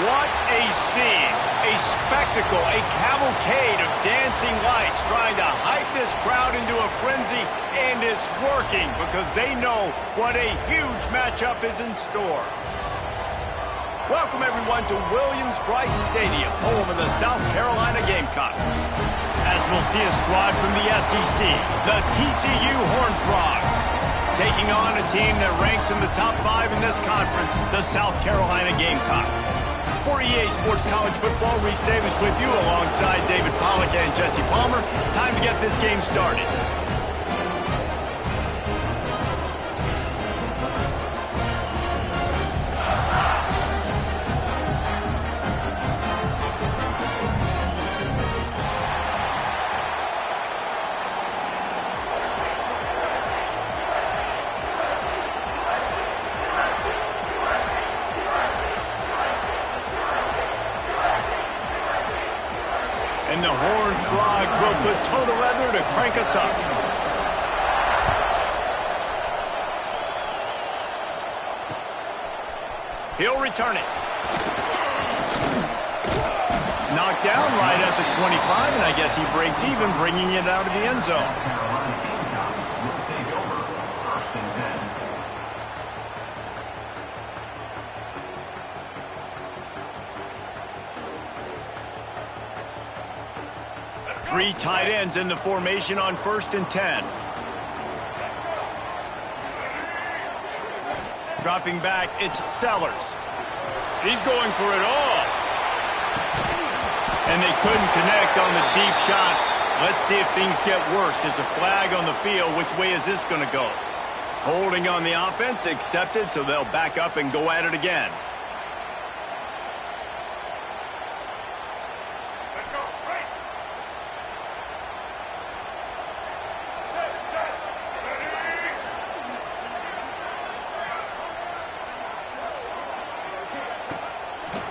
What a scene, a spectacle, a cavalcade of dancing lights trying to hype this crowd into a frenzy, and it's working because they know what a huge matchup is in store. Welcome everyone to Williams-Brice Stadium, home of the South Carolina Gamecocks. As we'll see a squad from the SEC, the TCU Horned Frogs, taking on a team that ranks in the top 5 in this conference, the South Carolina Gamecocks. For EA Sports College Football, Reese Davis with you alongside David Pollack and Jesse Palmer. Time to get this game started. And the Horned Frogs will put total leather to crank us up. He'll return it. Knocked down right at the 25, and I guess he breaks even, bringing it out of the end zone. 3 tight ends in the formation on 1st and 10. Dropping back, it's Sellers. He's going for it all. And they couldn't connect on the deep shot. Let's see if things get worse. There's a flag on the field. Which way is this going to go? Holding on the offense, accepted, so they'll back up and go at it again.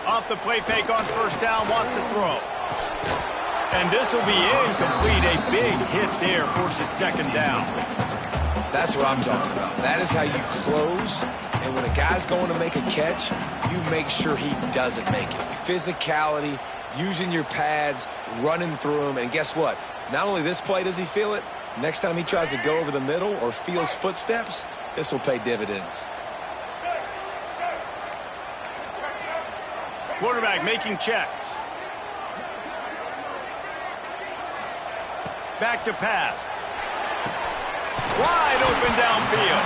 Off the play fake on 1st down, wants to throw. And this will be incomplete. A big hit there, forces 2nd down. That's what I'm talking about. That is how you close. And when a guy's going to make a catch, you make sure he doesn't make it. Physicality, using your pads, running through them. And guess what? Not only this play does he feel it, next time he tries to go over the middle or feels footsteps, this will pay dividends. Quarterback making checks. Back to pass. Wide open downfield.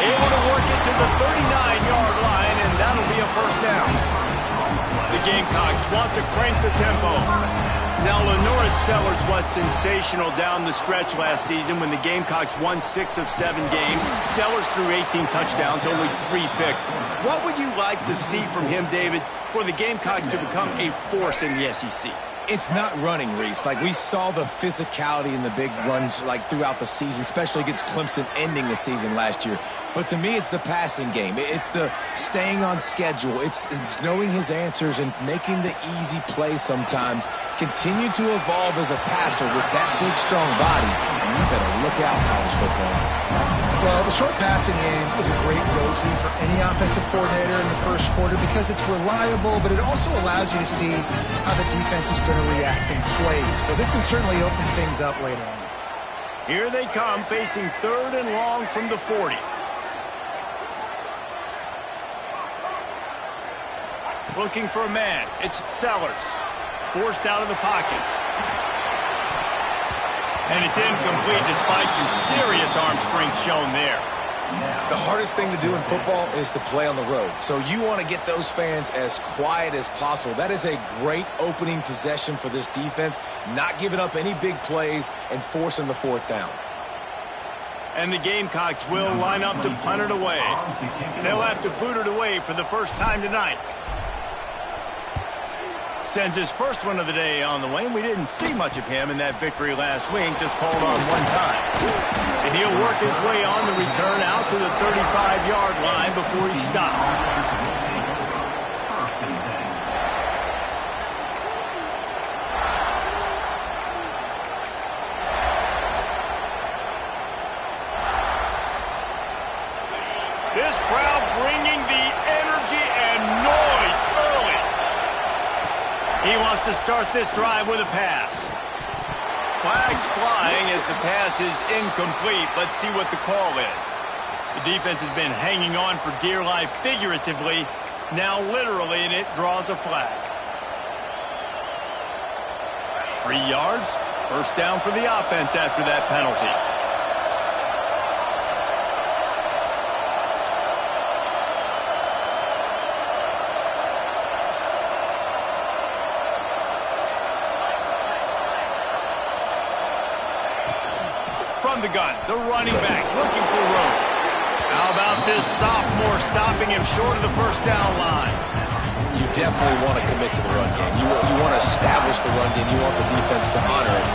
Able to work it to the 39-yard line, and that'll be a 1st down. The Gamecocks want to crank the tempo. Now, Lenoris Sellers was sensational down the stretch last season when the Gamecocks won 6 of 7 games. Sellers threw 18 touchdowns, only 3 picks. What would you like to see from him, David, for the Gamecocks to become a force in the SEC? It's not running, Reese. Like, we saw the physicality in the big runs, like, throughout the season, especially against Clemson ending the season last year. But to me, it's the passing game. It's the staying on schedule. It's knowing his answers and making the easy play sometimes. Continue to evolve as a passer with that big, strong body. And you better look out, college football. Well, the short passing game is a great go-to for any offensive coordinator in the 1st quarter because it's reliable, but it also allows you to see how the defense is going to react and play. So this can certainly open things up later on. Here they come, facing 3rd and long from the 40. Looking for a man. It's Sellers. Forced out of the pocket. And it's incomplete despite some serious arm strength shown there. The hardest thing to do in football is to play on the road. So you want to get those fans as quiet as possible. That is a great opening possession for this defense, not giving up any big plays and forcing the 4th down. And the Gamecocks will line up to punt it away. They'll have to boot it away for the first time tonight. Sends his first one of the day on the way, and we didn't see much of him in that victory last week, just called on 1 time. And he'll work his way on the return out to the 35-yard line before he stopped. This crowd bringing the energy and noise early. He wants to start this drive with a pass. Flags flying as the pass is incomplete. Let's see what the call is. The defense has been hanging on for dear life figuratively, now literally, and it draws a flag. 3 yards, first down for the offense after that penalty. From the gun, the running back looking for room. How about this sophomore stopping him short of the first down line? You definitely want to commit to the run game. You want to establish the run game. You want the defense to honor it.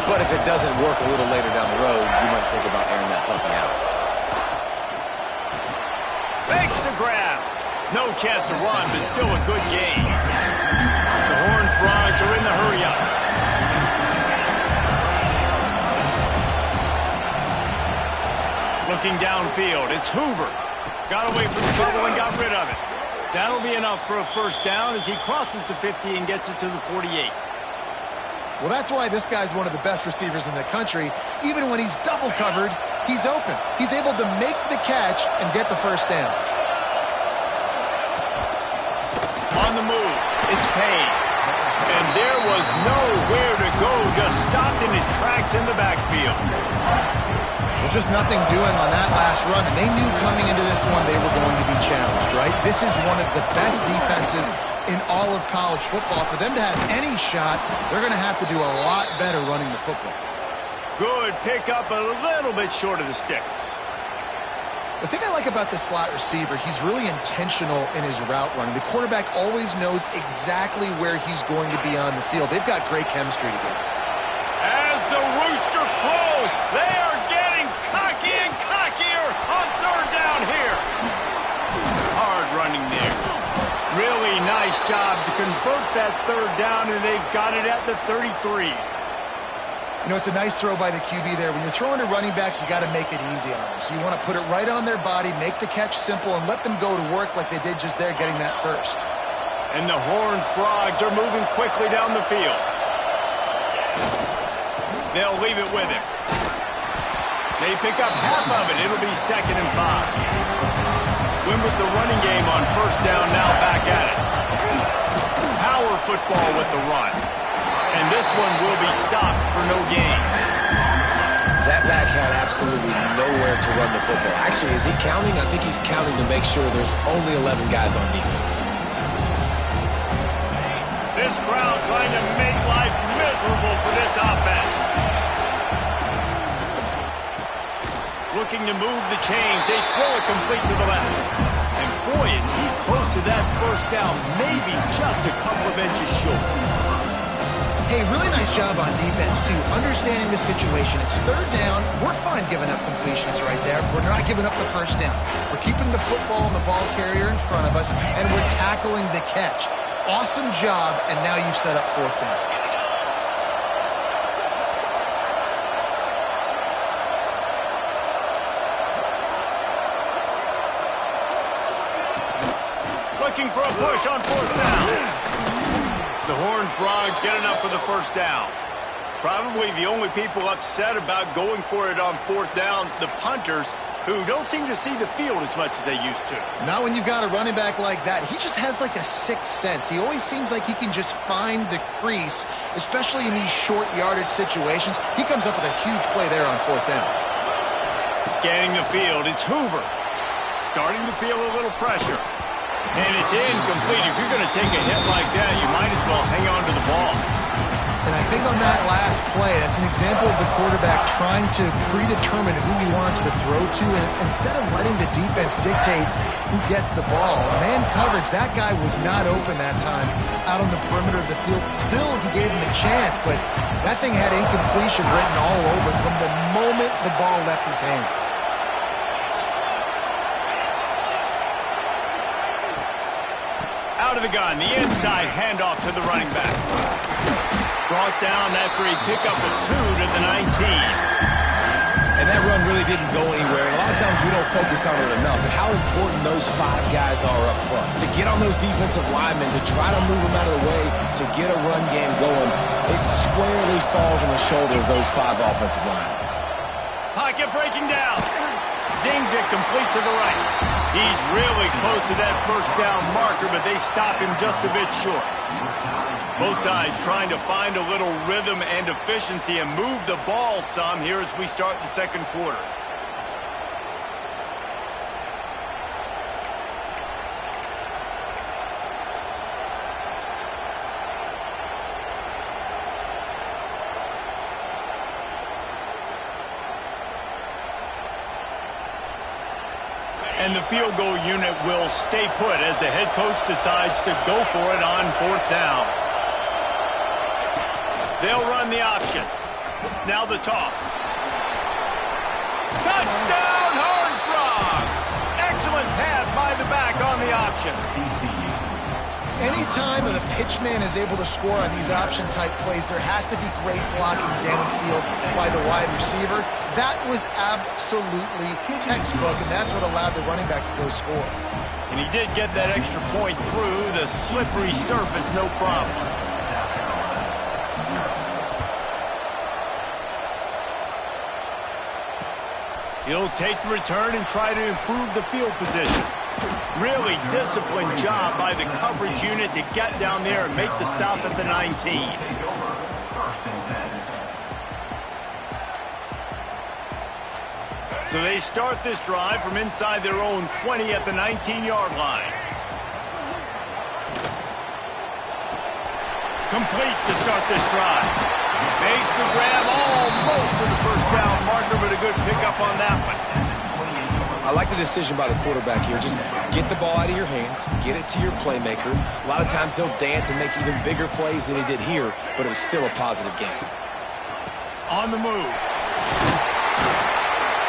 But if it doesn't work a little later down the road, you might think about airing that puppy out. Fakes to grab. No chance to run, but still a good game. The Horned Frogs are in the hurry-up. Looking downfield, it's Hoover. Got away from trouble and got rid of it. That'll be enough for a first down as he crosses the 50 and gets it to the 48. Well, that's why this guy's one of the best receivers in the country. Even when he's double covered, he's open. He's able to make the catch and get the first down. On the move, it's Payne. And there was nowhere to go, just stopped in his tracks in the backfield. Well, just nothing doing on that last run, and they knew coming into this one they were going to be challenged, right? This is one of the best defenses in all of college football. For them to have any shot, they're going to have to do a lot better running the football. Good pickup, a little bit short of the sticks. The thing I like about the slot receiver, he's really intentional in his route running. The quarterback always knows exactly where he's going to be on the field. They've got great chemistry together. As the rooster crows, they are getting cocky and cockier on third down here. Hard running there. Really nice job to convert that third down, and they've got it at the 33. You know, it's a nice throw by the QB there. When you're throwing to running backs, you got to make it easy on them. So you want to put it right on their body, make the catch simple, and let them go to work like they did just there getting that first. And the Horned Frogs are moving quickly down the field. They'll leave it with him. They pick up half of it. It'll be 2nd and 5. Win with the running game on first down, now back at it. Power football with the run. And this one will be stopped for no gain. That back had absolutely nowhere to run the football. Actually, is he counting? I think he's counting to make sure there's only 11 guys on defense. This crowd trying to make life miserable for this offense. Looking to move the chains. They throw it complete to the left. And boy, is he close to that first down. Maybe just a couple of inches short. Hey, really nice job on defense, too. Understanding the situation. It's third down. We're fine giving up completions right there. We're not giving up the first down. We're keeping the football and the ball carrier in front of us, and we're tackling the catch. Awesome job, and now you've set up fourth down. Looking for a push on fourth down. The Horned Frogs get enough for the first down. Probably the only people upset about going for it on fourth down, the punters, who don't seem to see the field as much as they used to. Not when you've got a running back like that. He just has like a sixth sense. He always seems like he can just find the crease, especially in these short yardage situations. He comes up with a huge play there on fourth down. Scanning the field, it's Hoover. Starting to feel a little pressure. And it's incomplete. If you're going to take a hit like that, you might as well hang on to the ball. And I think on that last play, that's an example of the quarterback trying to predetermine who he wants to throw to, and instead of letting the defense dictate who gets the ball. Man coverage, that guy was not open that time out on the perimeter of the field. Still, he gave him a chance, but that thing had incompletion written all over it from the moment the ball left his hand. Out of the gun, the inside handoff to the running back. Brought down after a pickup of 2 to the 19. And that run really didn't go anywhere. And a lot of times we don't focus on it enough, but how important those 5 guys are up front. To get on those defensive linemen, to try to move them out of the way, to get a run game going, it squarely falls on the shoulder of those 5 offensive linemen. Pocket breaking down. Zings it complete to the right. He's really close to that first down marker, but they stop him just a bit short. Both sides trying to find a little rhythm and efficiency and move the ball some here as we start the second quarter. And the field goal unit will stay put as the head coach decides to go for it on 4th down. They'll run the option. Now the toss. Touchdown, Horned Frogs! Excellent pass by the back on the option. Anytime the pitchman is able to score on these option-type plays, there has to be great blocking downfield by the wide receiver. That was absolutely textbook, and that's what allowed the running back to go score. And he did get that extra point through the slippery surface, no problem. He'll take the return and try to improve the field position. Really disciplined job by the coverage unit to get down there and make the stop at the 19. So they start this drive from inside their own 20 at the 19-yard line. Complete to start this drive. Makes the grab almost to the first down marker, but a good pickup on that one. I like the decision by the quarterback here. Just get the ball out of your hands, get it to your playmaker. A lot of times he'll dance and make even bigger plays than he did here, but it was still a positive game. On the move.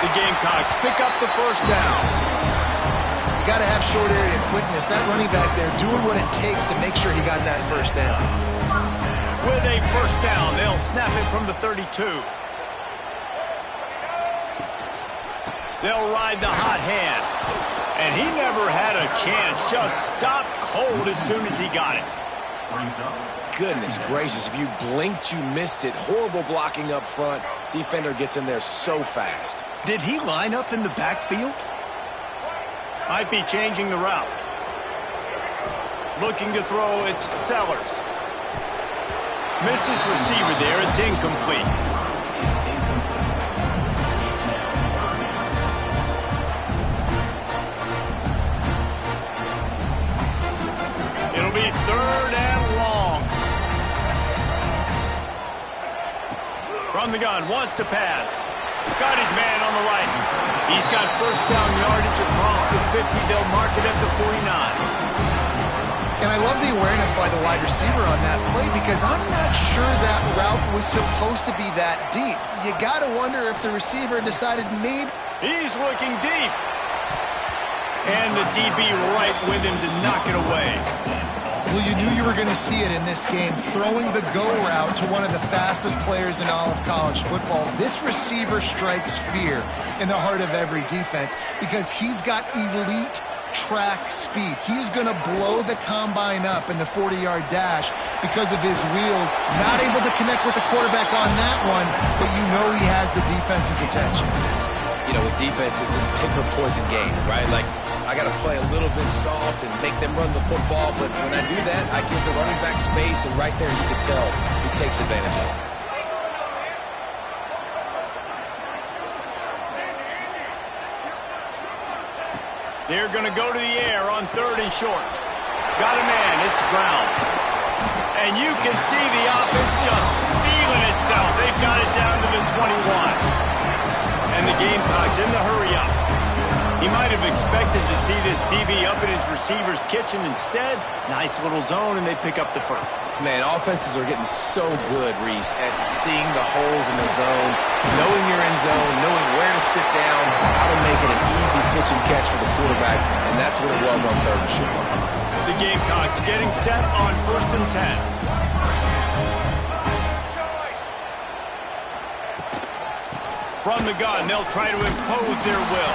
The Gamecocks pick up the first down. You got to have short area quickness. That running back there doing what it takes to make sure he got that first down. With a first down, they'll snap it from the 32. They'll ride the hot hand. And he never had a chance. Just stopped cold as soon as he got it. Goodness gracious, if you blinked, you missed it. Horrible blocking up front. Defender gets in there so fast. Did he line up in the backfield? Might be changing the route. Looking to throw, it's Sellers. Missed his receiver there. It's incomplete. It'll be 3rd and long. From the gun, wants to pass. Got his man on the right. He's got first down yardage across the 50. They'll mark it at the 49. And I love the awareness by the wide receiver on that play because I'm not sure that route was supposed to be that deep. You got to wonder if the receiver decided maybe. He's looking deep. And the DB right with him to knock it away. Well, you knew you were going to see it in this game, throwing the go route to one of the fastest players in all of college football. This receiver strikes fear in the heart of every defense because he's got elite track speed. He's going to blow the combine up in the 40-yard dash because of his wheels. Not able to connect with the quarterback on that one, but you know he has the defense's attention. You know, with defense, it's this pick or poison game, right? Like, I got to play a little bit soft and make them run the football, but when I do that, I give the running back space, and right there you can tell he takes advantage of it. They're going to go to the air on 3rd and short. Got a man, it's Brown. And you can see the offense just feeling itself. They've got it down to the 21. And the Gamecocks in the hurry-up. He might have expected to see this DB up in his receiver's kitchen. Instead, nice little zone, and they pick up the first. Man, offenses are getting so good, Reese, at seeing the holes in the zone, knowing you're in zone, knowing where to sit down, how to make it an easy pitch and catch for the quarterback, and that's what it was on 3rd and short. The Gamecocks getting set on 1st and 10. From the gun, they'll try to impose their will.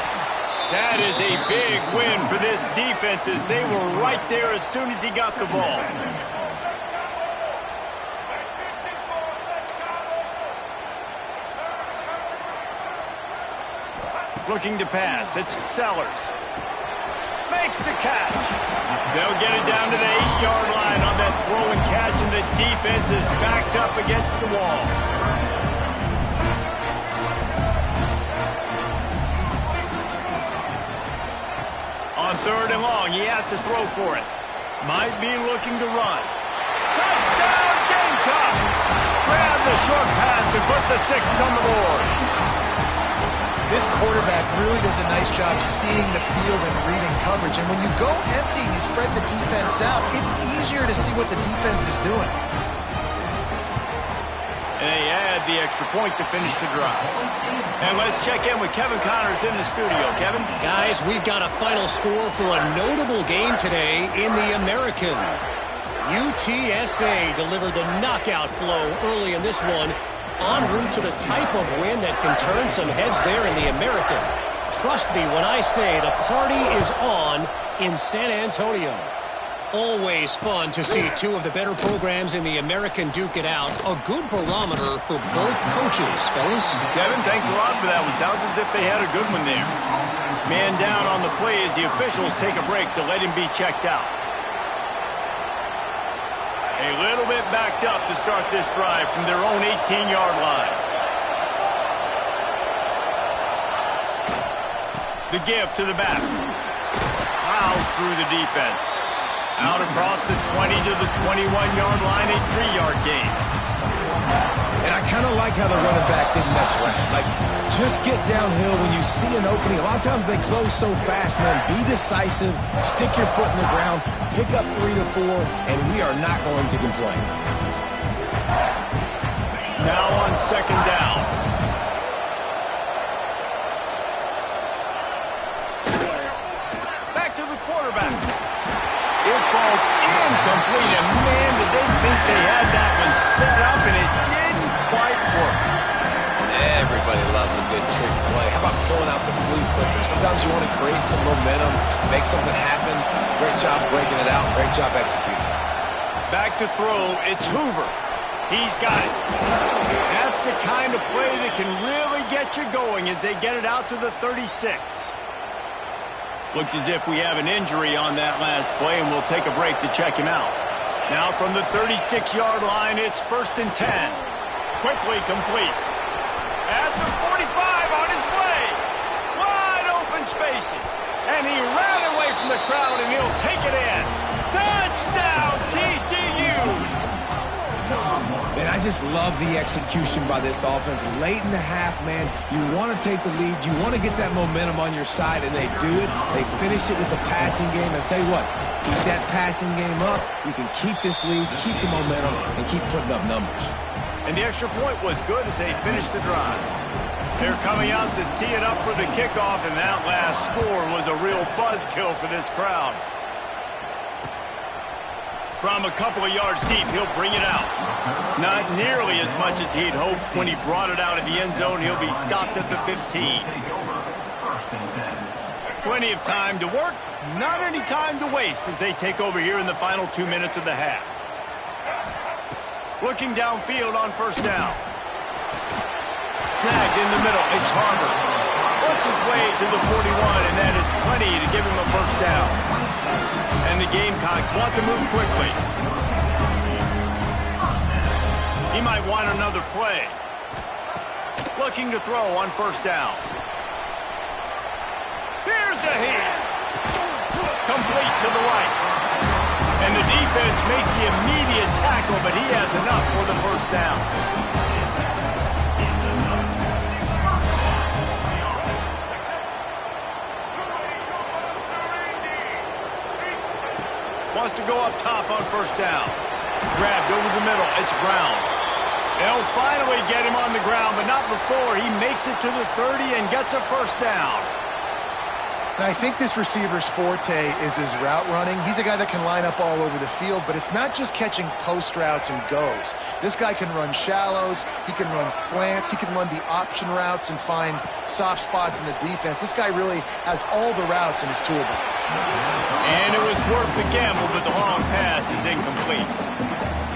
That is a big win for this defense as they were right there as soon as he got the ball. Looking to pass. It's Sellers. Makes the catch. They'll get it down to the 8-yard line on that throw and catch, and the defense is backed up against the wall. On 3rd and long, he has to throw for it. Might be looking to run. Touchdown, Gamecocks! Grab the short pass to put the 6 on the board. This quarterback really does a nice job seeing the field and reading coverage. And when you go empty and you spread the defense out, it's easier to see what the defense is doing. And they add the extra point to finish the drive. And let's check in with Kevin Connors in the studio. Kevin? Guys, we've got a final score for a notable game today in the American. UTSA delivered the knockout blow early in this one, en route to the type of win that can turn some heads there in the American. Trust me when I say the party is on in San Antonio. Always fun to see two of the better programs in the American duke it out. A good barometer for both coaches, fellas. Kevin, thanks a lot for that one. Sounds as if they had a good one there. Man down on the play as the officials take a break to let him be checked out. A little bit backed up to start this drive from their own 18-yard line. The give to the back. Plows through the defense. Out across the 20 to the 21-yard line, a 3-yard gain. And I kind of like how the running back didn't mess around. Like, just get downhill when you see an opening. A lot of times they close so fast, man. Be decisive, stick your foot in the ground, pick up 3 to 4, and we are not going to complain. Now on 2nd down. Back to the quarterback. It falls incomplete, and man, did they think they had that one set up, and it didn't quite work. Everybody loves a good trick play. How about pulling out the flea flicker? Sometimes you want to create some momentum, make something happen. Great job breaking it out. Great job executing. Back to throw. It's Hoover. He's got it. That's the kind of play that can really get you going as they get it out to the 36. Looks as if we have an injury on that last play, and we'll take a break to check him out. Now from the 36-yard line, it's 1st and 10. Quickly complete. At the 45 on his way. Wide open spaces. And he ran away from the crowd, and he'll take it in. Touchdown, TCU! Man, I just love the execution by this offense. Late in the half, man, you want to take the lead. You want to get that momentum on your side, and they do it. They finish it with the passing game. And I'll tell you what, keep that passing game up. You can keep this lead, keep the momentum, and keep putting up numbers. And the extra point was good as they finished the drive. They're coming out to tee it up for the kickoff, and that last score was a real buzzkill for this crowd. From a couple of yards deep, he'll bring it out. Not nearly as much as he'd hoped. When he brought it out of the end zone, he'll be stopped at the 15. Plenty of time to work, not any time to waste as they take over here in the final 2 minutes of the half. Looking downfield on 1st down. Snagged in the middle, it's Harbor. Works his way to the 41, and that is plenty to give him a 1st down. And the Gamecocks want to move quickly. He might want another play. Looking to throw on 1st down. Here's a hit. Complete to the right. And the defense makes the immediate tackle, but he has enough for the 1st down. Wants to go up top on 1st down. Grabbed over the middle. It's Brown. They'll finally get him on the ground, but not before he makes it to the 30 and gets a 1st down. And I think this receiver's forte is his route running. He's a guy that can line up all over the field, but it's not just catching post routes and goes. This guy can run shallows, he can run slants, he can run the option routes and find soft spots in the defense. This guy really has all the routes in his toolbox. And it was worth the gamble, but the long pass is incomplete.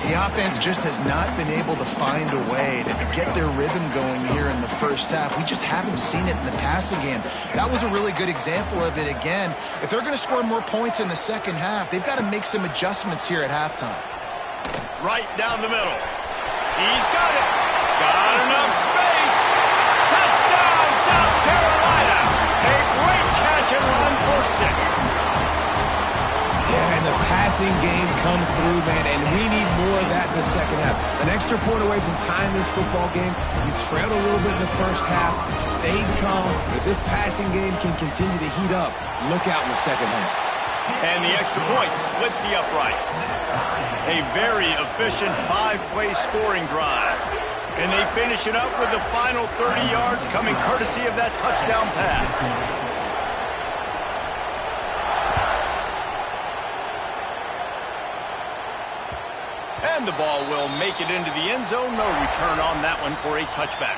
The offense just has not been able to find a way to get their rhythm going here in the first half. We just haven't seen it in the passing game. That was a really good example of it again. If they're going to score more points in the second half, they've got to make some adjustments here at halftime. Right down the middle. He's got it. Got enough space. Touchdown, South Carolina. A great catch and run for 6. Yeah, and the passing game comes through, man, and we need more of that in the second half. An extra point away from tying this football game. You trailed a little bit in the first half, stayed calm. If this passing game can continue to heat up, look out in the second half. And the extra point splits the uprights. A very efficient 5-play scoring drive. And they finish it up with the final 30 yards coming courtesy of that touchdown pass. And the ball will make it into the end zone. No return on that one for a touchback.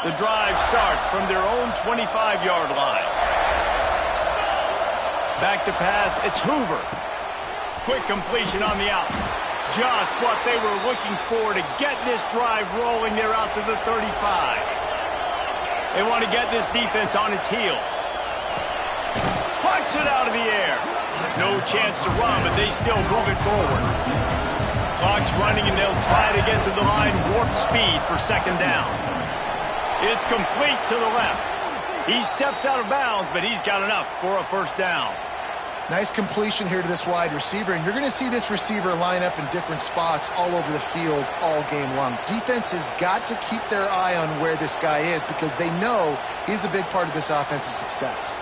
The drive starts from their own 25-yard line. Back to pass, it's Hoover. Quick completion on the out. Just what they were looking for to get this drive rolling. They're out to the 35. They want to get this defense on its heels. Plucks it out of the air. No chance to run, but they still move it forward. Clock's running, and they'll try to get to the line warp speed for second down. It's complete to the left. He steps out of bounds, but he's got enough for a first down. Nice completion here to this wide receiver, and you're going to see this receiver line up in different spots all over the field all game long. Defense has got to keep their eye on where this guy is because they know he's a big part of this offense's success.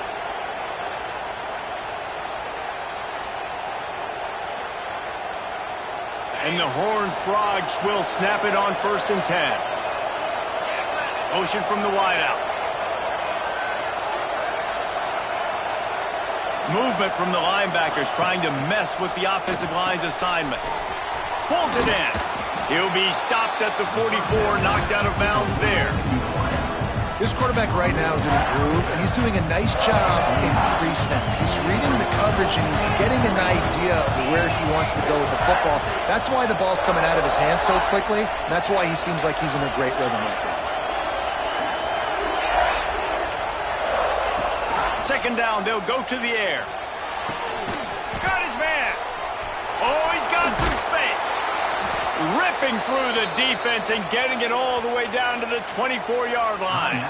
And the Horned Frogs will snap it on 1st and 10. Motion from the wideout. Movement from the linebackers trying to mess with the offensive line's assignments. Pulls it in. He'll be stopped at the 44, knocked out of bounds there. This quarterback right now is in a groove, and he's doing a nice job in pre-snap. He's reading the coverage, and he's getting an idea of where he wants to go with the football. That's why the ball's coming out of his hands so quickly, and that's why he seems like he's in a great rhythm right now. Second down, they'll go to the air. Got his man. Oh, he's got some space. Ripping through the defense and getting it all the way down to the 24-yard line.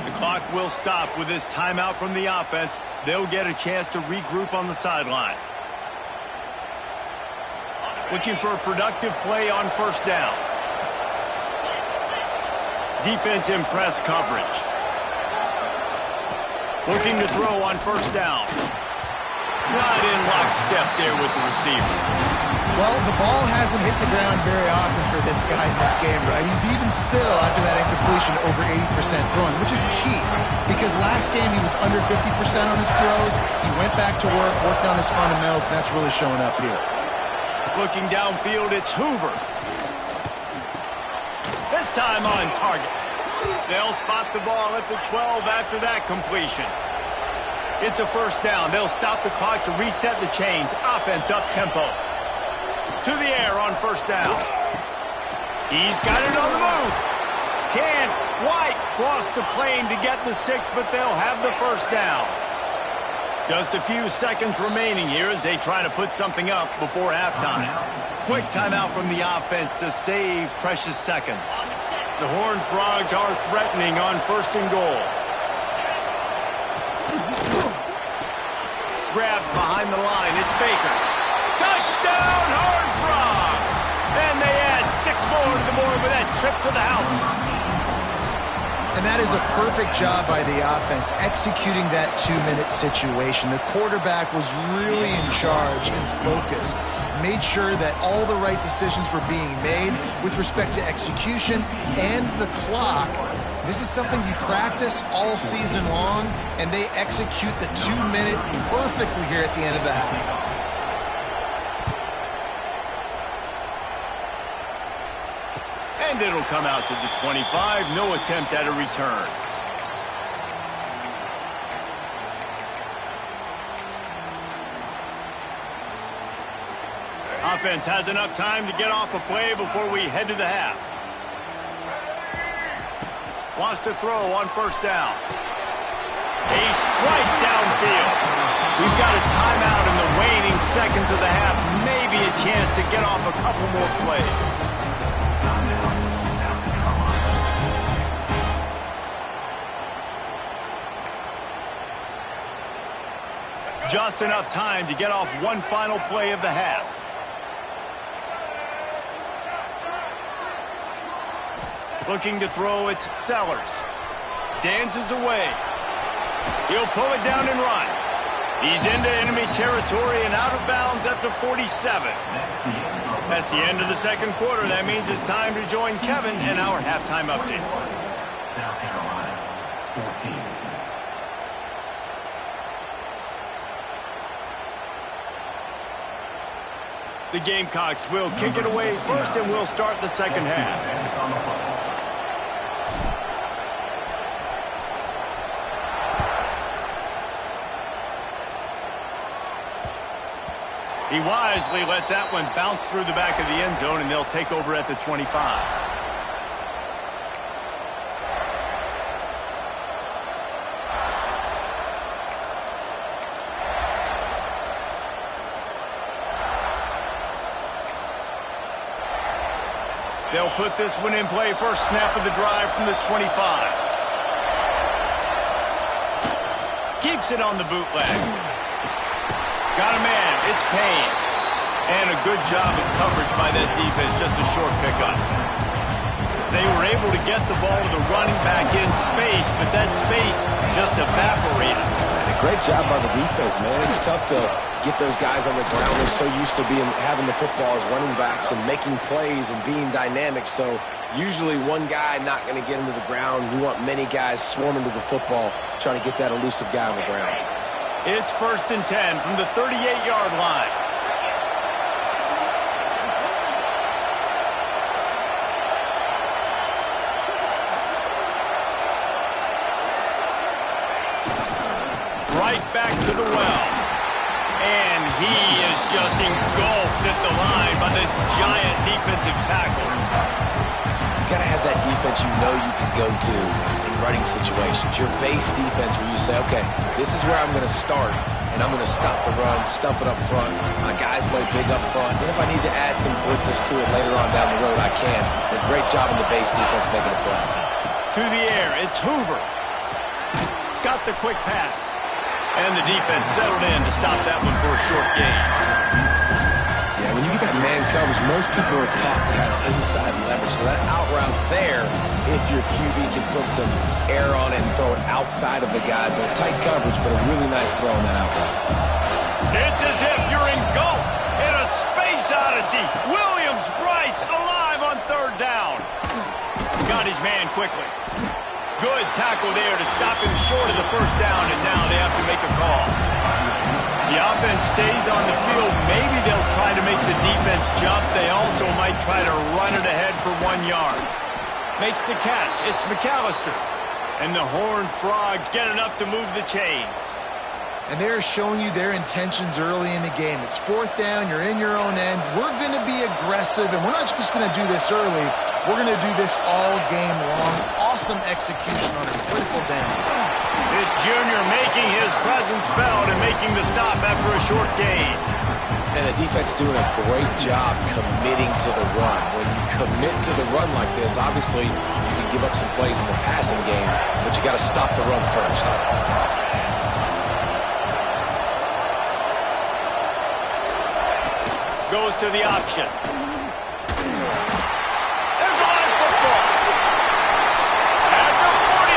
The clock will stop with this timeout from the offense. They'll get a chance to regroup on the sideline. Looking for a productive play on first down. Defense in press coverage. Looking to throw on first down. Not in lockstep there with the receiver. Well, the ball hasn't hit the ground very often for this guy in this game, right? He's even still, after that incompletion, over 80% throwing, which is key. Because last game he was under 50% on his throws. He went back to work, worked on his fundamentals, and that's really showing up here. Looking downfield, it's Hoover. This time on target. They'll spot the ball at the 12 after that completion. It's a first down. They'll stop the clock to reset the chains. Offense up tempo. To the air on first down. He's got it on the move. Can't quite cross the plane to get the 6, but they'll have the first down. Just a few seconds remaining here as they try to put something up before halftime. Quick timeout from the offense to save precious seconds. The Horned Frogs are threatening on 1st and goal. Grabbed behind the line. It's Baker. Touchdown, Horned Frogs! And they add 6 more to the board with that trip to the house. And that is a perfect job by the offense, executing that 2-minute situation. The quarterback was really in charge and focused, made sure that all the right decisions were being made with respect to execution and the clock. This is something you practice all season long, and they execute the 2-minute perfectly here at the end of the half. And it'll come out to the 25. No attempt at a return. Offense has enough time to get off a play before we head to the half. Wants to throw on first down. A strike downfield. We've got a timeout in the waning seconds of the half. Maybe a chance to get off a couple more plays. Just enough time to get off one final play of the half. Looking to throw, it's Sellers. Dances away. He'll pull it down and run. He's into enemy territory and out of bounds at the 47. That's the end of the second quarter. That means it's time to join Kevin in our halftime update. South Carolina, 14. The Gamecocks will kick it away first, and we'll start the second half. He wisely lets that one bounce through the back of the end zone, and they'll take over at the 25. They'll put this one in play. First snap of the drive from the 25. Keeps it on the bootleg. Got a man. It's Payne. And a good job of coverage by that defense. Just a short pickup. They were able to get the ball to the running back in space, but that space just evaporated. And a great job by the defense, man. It's tough to get those guys on the ground. They're so used to having the football as running backs and making plays and being dynamic. So usually one guy not going to get him to the ground. We want many guys swarming to the football, trying to get that elusive guy on the ground. It's 1st and 10 from the 38-yard line. Right back to the well. And he is just engulfed at the line by this giant defensive tackle. You got to have that defense you know you can go to in running situations. Your base defense where you say, okay, this is where I'm going to start, and I'm going to stop the run, stuff it up front. My guys play big up front. And if I need to add some blitzes to it later on down the road, I can. But great job in the base defense making a play. To the air, it's Hoover. Got the quick pass. And the defense settled in to stop that one for a short gain. Yeah, when you get that man coverage, most people are taught to have inside leverage. So that out route's there if your QB can put some air on it and throw it outside of the guy. But tight coverage, but a really nice throw on that out route. It's as if you're engulfed in a space odyssey. Williams-Brice alive on third down. Got his man quickly. Good tackle there to stop him short of the first down, and now they have to make a call. The offense stays on the field. Maybe they'll try to make the defense jump. They also might try to run it ahead for 1 yard. Makes the catch. It's McAllister. And the Horned Frogs get enough to move the chains. And they're showing you their intentions early in the game. It's 4th down. You're in your own end. We're going to be aggressive, and we're not just going to do this early. We're going to do this all game long. Awesome execution on a critical down. This junior making his presence felt and making the stop after a short gain. And the defense doing a great job committing to the run. When you commit to the run like this, obviously you can give up some plays in the passing game, but you got to stop the run first. Goes to the option. There's a lot of football. At the 40,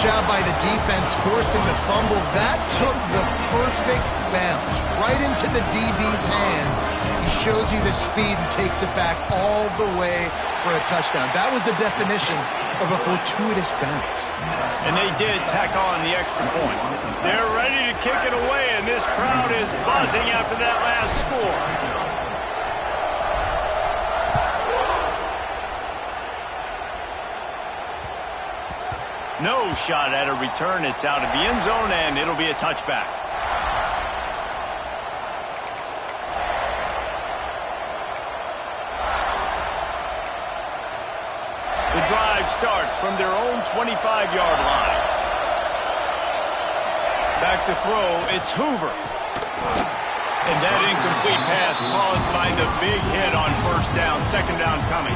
job by the defense forcing the fumble. That took the perfect bounce right into the DB's hands. He shows you the speed and takes it back all the way for a touchdown. That was the definition of a fortuitous bounce. And they did tack on the extra point. They're ready to kick it away, and this crowd is buzzing after that last score. No shot at a return. It's out of the end zone, and it'll be a touchback. The drive starts from their own 25-yard line. Back to throw, it's Hoover. And that incomplete pass caused by the big hit on first down, second down coming.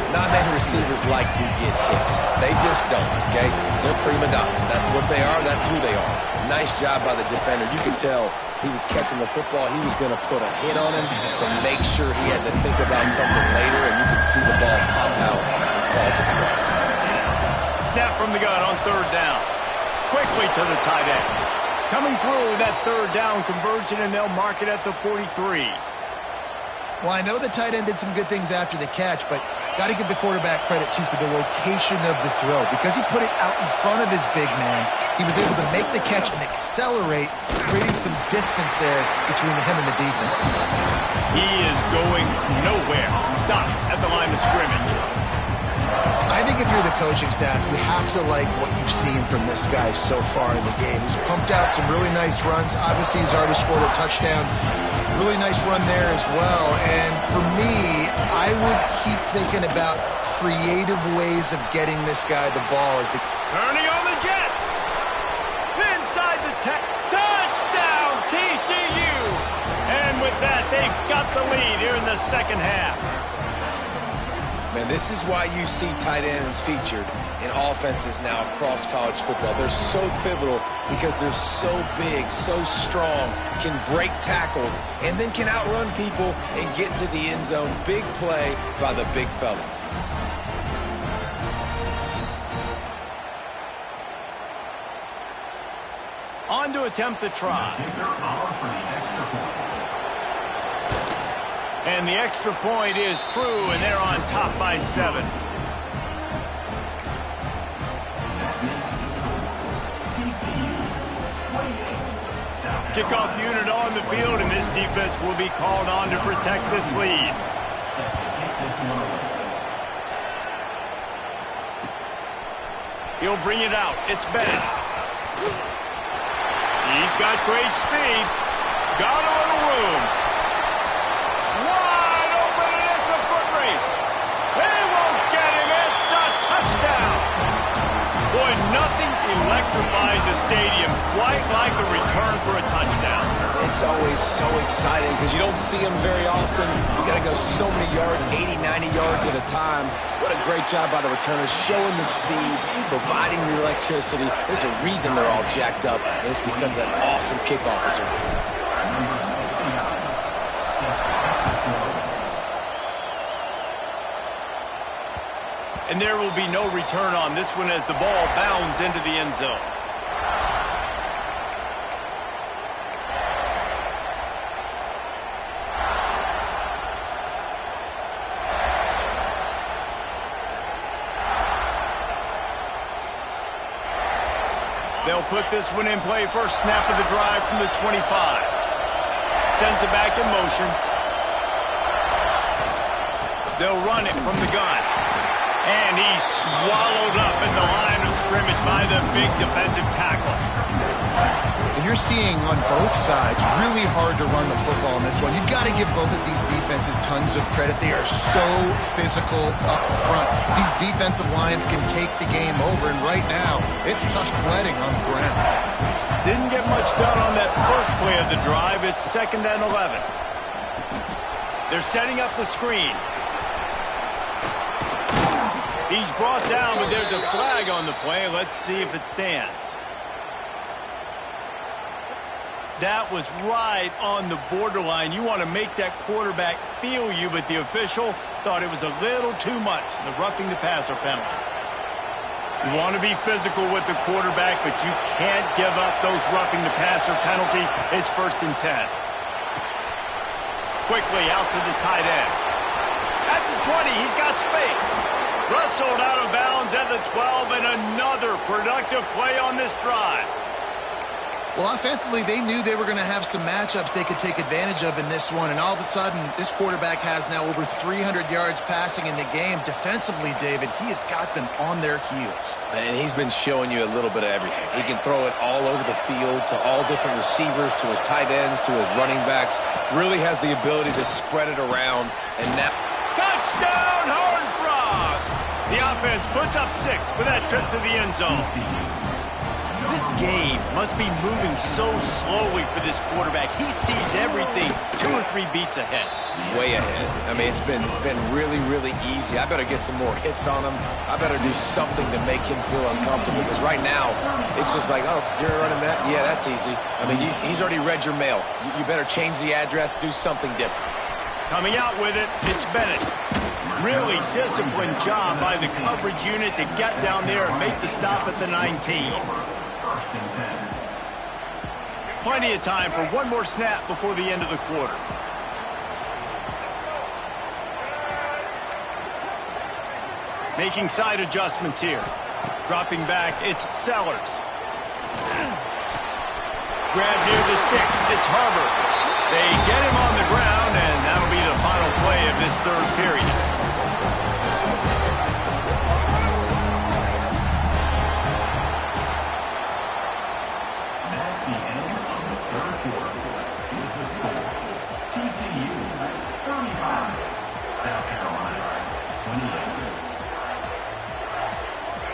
Not many receivers like to get hit. They just don't, okay? They're prima donnas. That's what they are. That's who they are. Nice job by the defender. You could tell he was catching the football. He was going to put a hit on him to make sure he had to think about something later, and you could see the ball pop out and fall to the ground. Snap from the gun on third down. Quickly to the tight end. Coming through that third down conversion, and they'll mark it at the 43. Well, I know the tight end did some good things after the catch, but got to give the quarterback credit, too, for the location of the throw. Because he put it out in front of his big man, he was able to make the catch and accelerate, creating some distance there between him and the defense. He is going nowhere. Stop at the line of scrimmage. I think if you're the coaching staff, you have to like what you've seen from this guy so far in the game. He's pumped out some really nice runs. Obviously, he's already scored a touchdown. Really nice run there as well. And for me, I would keep thinking about creative ways of getting this guy the ball. Turning on the Jets. Inside the touchdown, TCU. And with that, they've got the lead here in the second half. Man, this is why you see tight ends featured in offenses now across college football. They're so pivotal because they're so big, so strong, can break tackles, and then can outrun people and get to the end zone. Big play by the big fella. On to attempt the try. And the extra point is true, and they're on top by 7. Kickoff unit on the field, and this defense will be called on to protect this lead. He'll bring it out. It's Ben. He's got great speed. Got a little room. Wide open, and it's a foot race. They won't get him. It's a touchdown. Boy, nothing electrifies a stadium quite like a return for a touchdown. It's always so exciting because you don't see them very often. You got to go so many yards, 80, 90 yards at a time. What a great job by the returners, showing the speed, providing the electricity. There's a reason they're all jacked up, and it's because of that awesome kickoff return. And there will be no return on this one as the ball bounds into the end zone. They'll put this one in play. First snap of the drive from the 25. Sends it back in motion. They'll run it from the gun. And he's swallowed up in the line of scrimmage by the big defensive tackle. And you're seeing on both sides really hard to run the football in this one. You've got to give both of these defenses tons of credit. They are so physical up front. These defensive lines can take the game over, and right now, it's tough sledding on the ground. Didn't get much done on that first play of the drive. It's 2nd and 11. They're setting up the screen. He's brought down, but there's a flag on the play. Let's see if it stands. That was right on the borderline. You want to make that quarterback feel you, but the official thought it was a little too much. The roughing the passer penalty. You want to be physical with the quarterback, but you can't give up those roughing the passer penalties. It's 1st and 10. Quickly out to the tight end. At the 20, he's got space. Wrestled out of bounds at the 12, and another productive play on this drive. Well, offensively, they knew they were going to have some matchups they could take advantage of in this one, and all of a sudden, this quarterback has now over 300 yards passing in the game. Defensively, David, he has got them on their heels. And he's been showing you a little bit of everything. He can throw it all over the field to all different receivers, to his tight ends, to his running backs. Really has the ability to spread it around. And now, touchdown, Horned Frogs! The offense puts up 6 for that trip to the end zone. This game must be moving so slowly for this quarterback. He sees everything 2 or 3 beats ahead. Way ahead. I mean, it's been really, really easy. I better get some more hits on him. I better do something to make him feel uncomfortable, because right now, it's just like, oh, you're running that? Yeah, that's easy. I mean, he's already read your mail. You better change the address, do something different. Coming out with it, it's Bennett. Really disciplined job by the coverage unit to get down there and make the stop at the 19. Plenty of time for one more snap before the end of the quarter. Making side adjustments here. Dropping back, it's Sellers. Grab near the sticks, it's Harvard. They get him on the ground, and that'll be the final play of this 3rd period. That's the end of the 3rd quarter. Here's the score. TCU 35. South Carolina 28.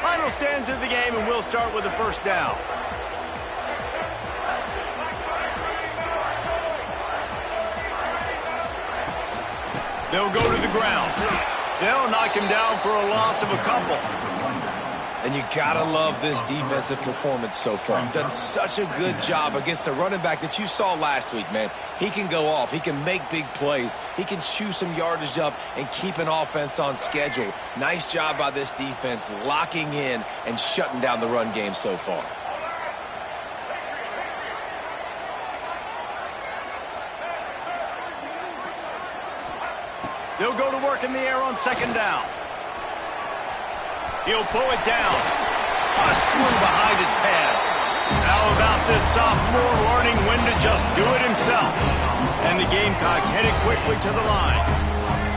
Final stands of the game, and we'll start with the 1st down. They'll go to the ground. They'll knock him down for a loss of a couple. And you gotta love this defensive performance so far. He's done such a good job against a running back that you saw last week, man. He can go off. He can make big plays. He can chew some yardage up and keep an offense on schedule. Nice job by this defense locking in and shutting down the run game so far. They'll go to work in the air on 2nd down. He'll pull it down. Bust through behind his pad. How about this sophomore learning when to just do it himself? And the Gamecocks headed quickly to the line.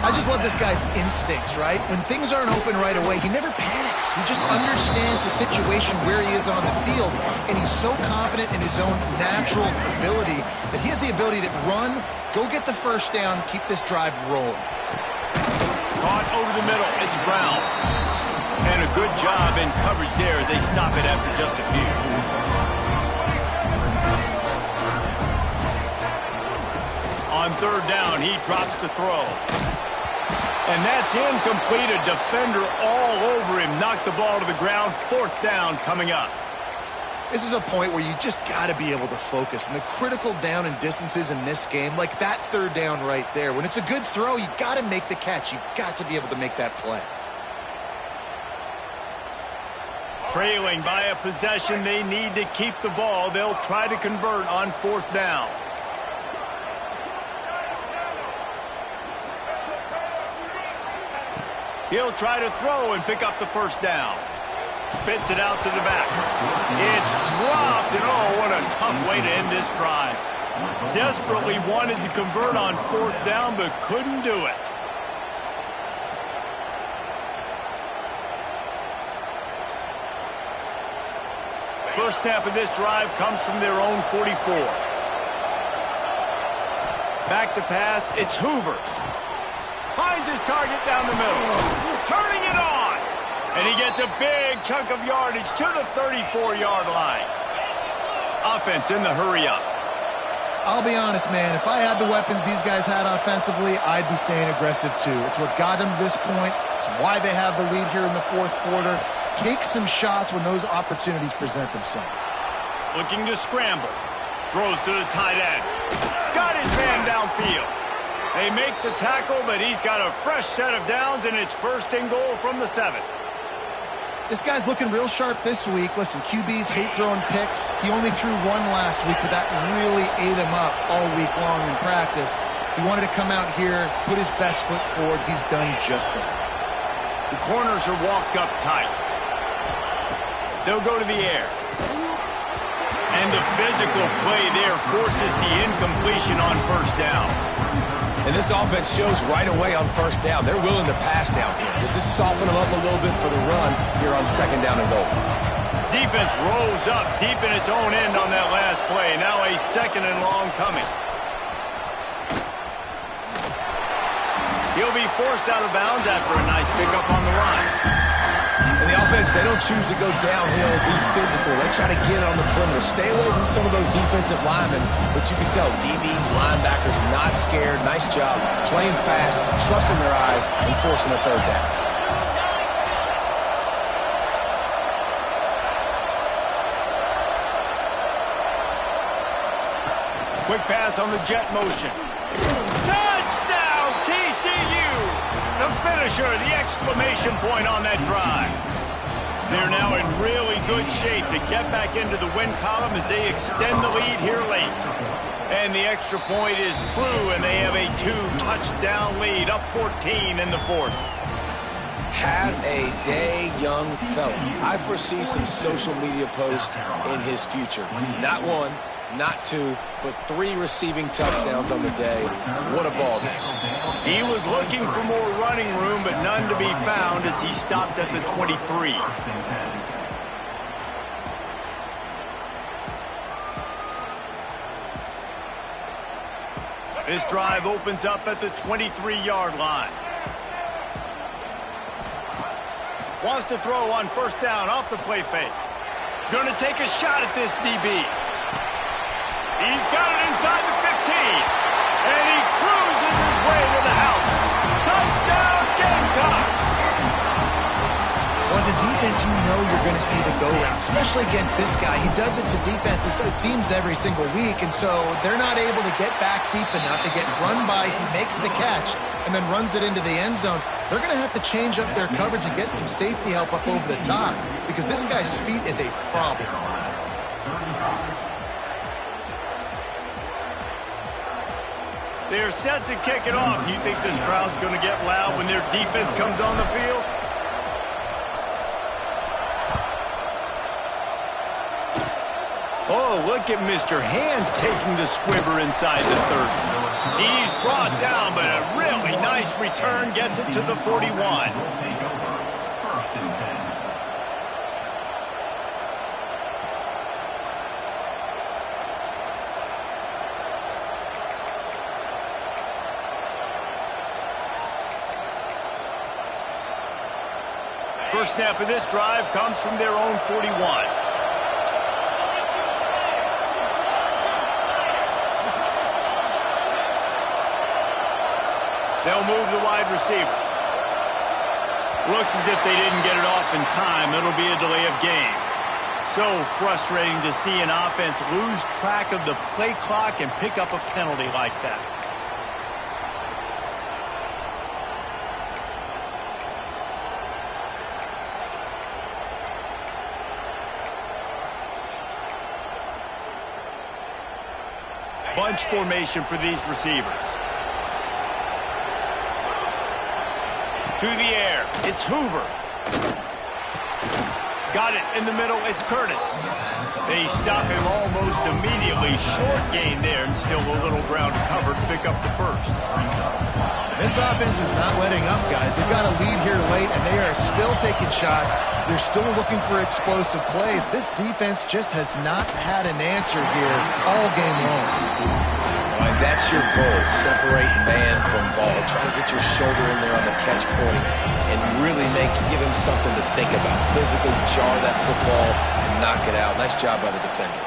I just love this guy's instincts, right? When things aren't open right away, he never panics. He just understands the situation where he is on the field, and he's so confident in his own natural ability that he has the ability to run, go get the 1st down, keep this drive rolling. Caught over the middle. It's Brown. And a good job in coverage there as they stop it after just a few. On 3rd down, he drops to throw. And that's incomplete. A defender all over him. Knocked the ball to the ground. 4th down coming up. This is a point where you just got to be able to focus. And the critical down and distances in this game, like that 3rd down right there, when it's a good throw, you got to make the catch. You've got to be able to make that play. Trailing by a possession, they need to keep the ball. They'll try to convert on 4th down. He'll try to throw and pick up the 1st down. Spits it out to the back. It's dropped, and oh, what a tough way to end this drive. Desperately wanted to convert on 4th down, but couldn't do it. First snap of this drive comes from their own 44. Back to pass, it's Hoover. Finds his target down the middle. Turning it on. And he gets a big chunk of yardage to the 34-yard line. Offense in the hurry-up. I'll be honest, man, if I had the weapons these guys had offensively, I'd be staying aggressive too. It's what got them to this point. It's why they have the lead here in the 4th quarter. Take some shots when those opportunities present themselves. Looking to scramble. Throws to the tight end. Got his man downfield. They make the tackle, but he's got a fresh set of downs, and it's 1st and goal from the 7. This guy's looking real sharp this week. Listen, QBs hate throwing picks. He only threw one last week, but that really ate him up all week long in practice. He wanted to come out here, put his best foot forward. He's done just that. The corners are walked up tight. They'll go to the air. And the physical play there forces the incompletion on first down. And this offense shows right away on first down. They're willing to pass down here. This is soften them up a little bit for the run here on second down and goal. Defense rolls up deep in its own end on that last play. Now a second and long coming. He'll be forced out of bounds after a nice pickup on the line. And the offense, they don't choose to go downhill, be physical. They try to get on the perimeter. Stay away from some of those defensive linemen. But you can tell DBs, linebackers, not scared. Nice job playing fast, trusting their eyes, and forcing a third down. Quick pass on the jet motion. Touchdown, TCU! The finisher, the exclamation point on that drive. They're now in really good shape to get back into the win column as they extend the lead here late. And the extra point is true, and they have a 2-touchdown lead, up 14 in the fourth. Have a day, young fella. I foresee some social media posts in his future. Not one, not two, but 3 receiving touchdowns on the day. What a ball game. He was looking for more running room, but none to be found as he stopped at the 23. This drive opens up at the 23-yard line. Wants to throw on first down off the play fake. Gonna take a shot at this DB. He's got it inside the 15. And he cruises his way to the house. Touchdown, Gamecocks! Well, as a defense, you know you're going to see the go-route, especially against this guy. He does it to defenses, it seems, every single week, and so they're not able to get back deep enough. They get run by, he makes the catch, and then runs it into the end zone. They're going to have to change up their coverage and get some safety help up over the top because this guy's speed is a problem. They're set to kick it off. You think this crowd's going to get loud when their defense comes on the field? Oh, look at Mr. Hands taking the squibber inside the 30. He's brought down, but a really nice return gets it to the 41. First snap of this drive comes from their own 41. They'll move the wide receiver. Looks as if they didn't get it off in time. It'll be a delay of game. So frustrating to see an offense lose track of the play clock and pick up a penalty like that. Bunch formation for these receivers. To the air, it's Hoover. Got it in the middle, it's Curtis. They stop him almost immediately. Short gain there, and still a little ground to cover to pick up the first. This offense is not letting up, guys. They've got a lead here late, and they are still taking shots. They're still looking for explosive plays. This defense just has not had an answer here all game long. And that's your goal, separate man from ball. Try to get your shoulder in there on the catch point and really give him something to think about. Physically jar that football and knock it out. Nice job by the defender.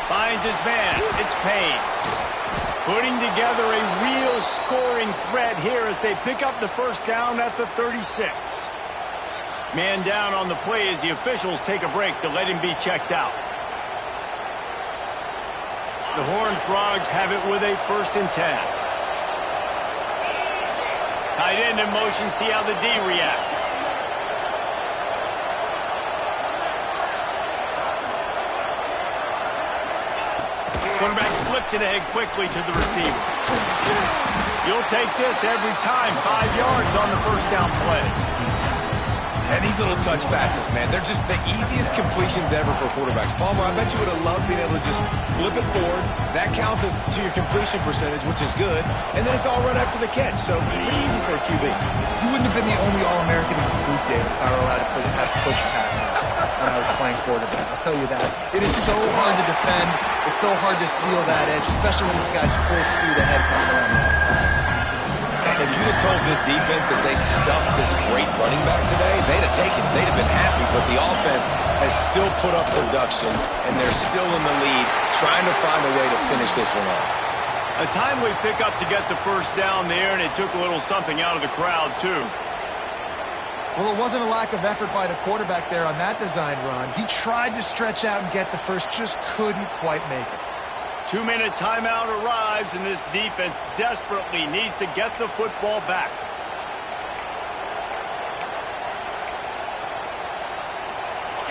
Finds his man. It's Payne. Putting together a real scoring threat here as they pick up the first down at the 36. Man down on the play as the officials take a break to let him be checked out. The Horned Frogs have it with a 1st and 10. Tight end in motion, see how the D reacts. Quarterback flips it ahead quickly to the receiver. You'll take this every time. 5 yards on the first down play. And these little touch passes, man, they're just the easiest completions ever for quarterbacks. Palmer, I bet you would have loved being able to just flip it forward. That counts as to your completion percentage, which is good. And then it's all right after the catch, so pretty easy for a QB. You wouldn't have been the only All-American in this booth, David, if I were allowed to have push passes when I was playing quarterback. I'll tell you that. It is so hard to defend. It's so hard to seal that edge, especially when this guy's full speed ahead coming around the outside. And if you'd have told this defense that they stuffed this great running back today, they'd have taken it. They'd have been happy, but the offense has still put up production, and they're still in the lead, trying to find a way to finish this one off. A timely pickup to get the first down there, and it took a little something out of the crowd, too. Well, it wasn't a lack of effort by the quarterback there on that design run. He tried to stretch out and get the first, just couldn't quite make it. 2-minute timeout arrives, and this defense desperately needs to get the football back.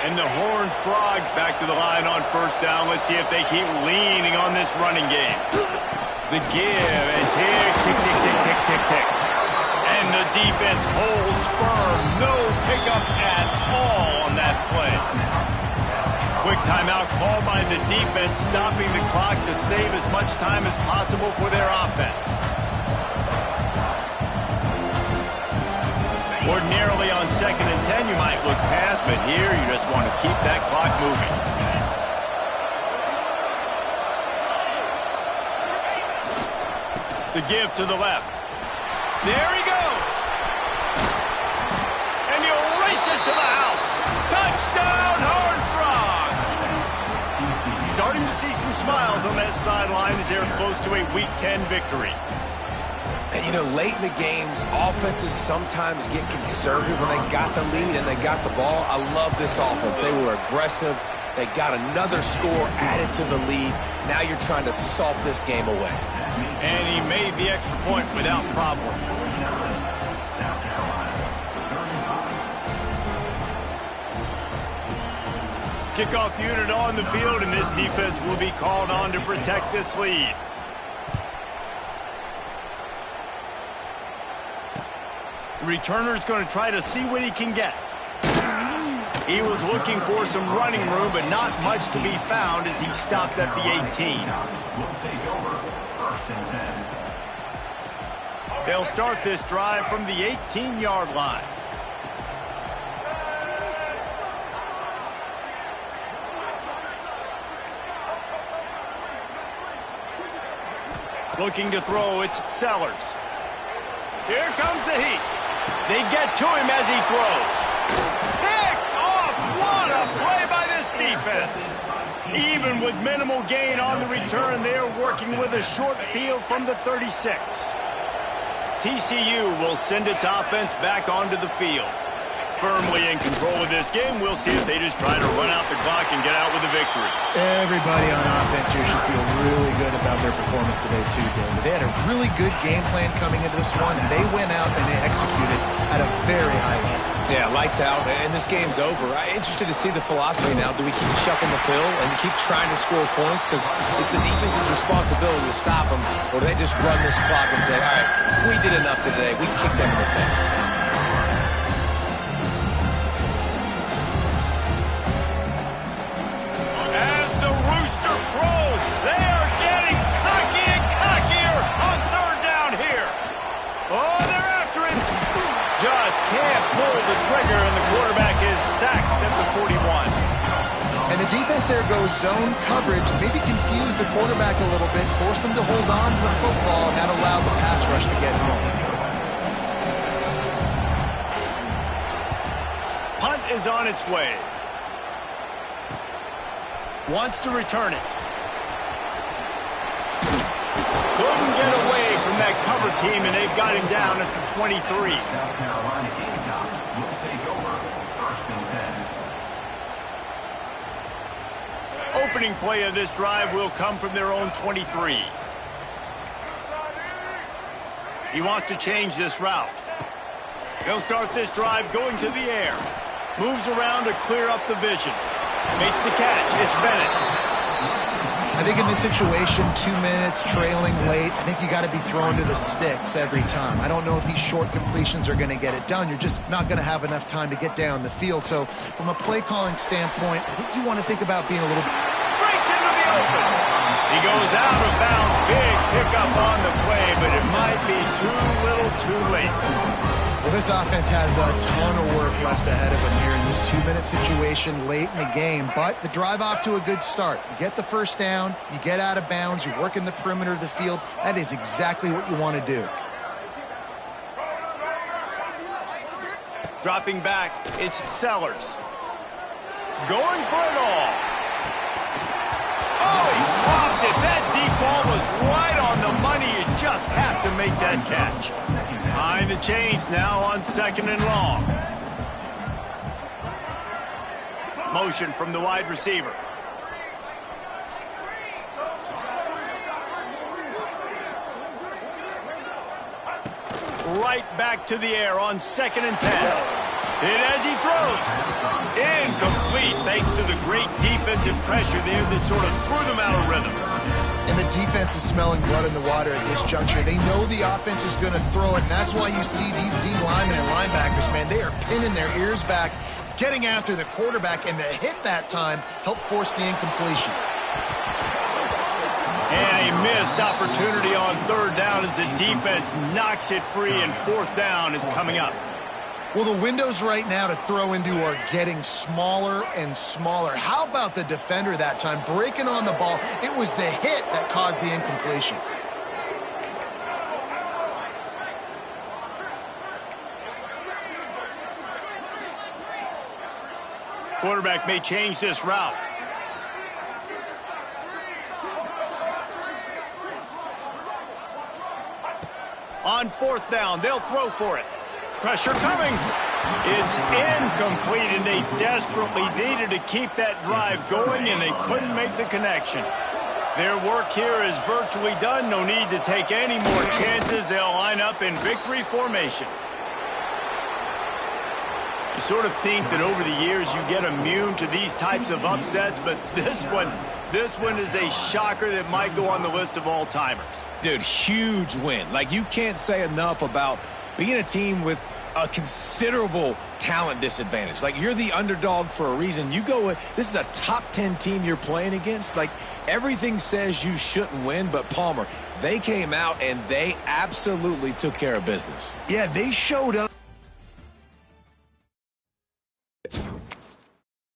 And the Horned Frogs back to the line on first down. Let's see if they keep leaning on this running game. The give, and tick, tick, tick, tick, tick, tick, tick. And the defense holds firm. No pickup at all on that play. Quick timeout called by the defense, stopping the clock to save as much time as possible for their offense. Ordinarily on 2nd and 10, you might look past, but here you just want to keep that clock moving. The give to the left. There he goes. And he'll race it to the house. Touchdown, Horned Frogs. Starting to see some smiles on that sideline as they're close to a Week 10 victory. And, you know, late in the games, offenses sometimes get conservative when they got the lead and they got the ball. I love this offense. They were aggressive. They got another score added to the lead. Now you're trying to salt this game away. And he made the extra point without problem. Kickoff unit on the field, and this defense will be called on to protect this lead. The returner's going to try to see what he can get. He was looking for some running room, but not much to be found as he stopped at the 18. Will take over 1st and 10. They'll start this drive from the 18-yard line. Looking to throw, it's Sellers. Here comes the heat. They get to him as he throws. Picked off! What a play by this defense. Even with minimal gain on the return, they're working with a short field from the 36. TCU will send its offense back onto the field. Firmly in control of this game, we'll see if they just try to run out the clock and get out with a victory. Everybody on offense here should feel really good about their performance today, too, David. They had a really good game plan coming into this one, and they went out and they executed at a very high level. Yeah, lights out, and this game's over. I'm interested to see the philosophy now. Do we keep chucking the pill and keep trying to score points? Because it's the defense's responsibility to stop them, or do they just run this clock and say, all right, we did enough today. We kicked them in the face. As the rooster crows, they are getting cocky and cockier on 3rd down here. Oh, they're after him. Just can't pull the trigger, and the quarterback is sacked at the 41. And the defense there goes zone coverage, maybe confused the quarterback a little bit, forced him to hold on to the football, and that allowed the pass rush to get home. Punt is on its way. Wants to return it. Couldn't get away from that cover team, and they've got him down at the 23. South Carolina Gamecocks will take over 1st and 10. Opening play of this drive will come from their own 23. He wants to change this route. He'll start this drive going to the air. Moves around to clear up the vision. Makes the catch. It's Bennett. I think in this situation, 2 minutes, trailing late, I think you got to be thrown to the sticks every time. I don't know if these short completions are going to get it done. You're just not going to have enough time to get down the field. So from a play calling standpoint, I think you want to think about being a little... Breaks into the open. He goes out of bounds. Big pickup on the play, but it might be too little too late. Well, this offense has a ton of work left ahead of them here in this 2-minute situation late in the game. But the drive off to a good start. You get the first down, you get out of bounds, you work in the perimeter of the field. That is exactly what you want to do. Dropping back, it's Sellers. Going for it all. Oh, he dropped it. That deep ball was right on the money. You just have to make that catch. Behind the chains now on 2nd and long. Motion from the wide receiver. Right back to the air on 2nd and 10. And as he throws, incomplete thanks to the great defensive pressure there that sort of threw them out of rhythm. And the defense is smelling blood in the water at this juncture. They know the offense is going to throw it, and that's why you see these D linemen and linebackers, man, they are pinning their ears back, getting after the quarterback, and the hit that time helped force the incompletion. And a missed opportunity on 3rd down as the defense knocks it free, and 4th down is coming up. Well, the windows right now to throw into are getting smaller and smaller. How about the defender that time breaking on the ball? It was the hit that caused the incompletion. Quarterback may change this route. On 4th down, they'll throw for it. Pressure coming. It's incomplete, and they desperately needed to keep that drive going, and they couldn't make the connection. Their work here is virtually done. No need to take any more chances. They'll line up in victory formation. You sort of think that over the years you get immune to these types of upsets, but this one is a shocker that might go on the list of all-timers. Dude, huge win. Like, you can't say enough about being a team with a considerable talent disadvantage. Like, you're the underdog for a reason. You go with, this is a top 10 team you're playing against. Like, everything says you shouldn't win, but Palmer, they came out and they absolutely took care of business. Yeah, they showed up.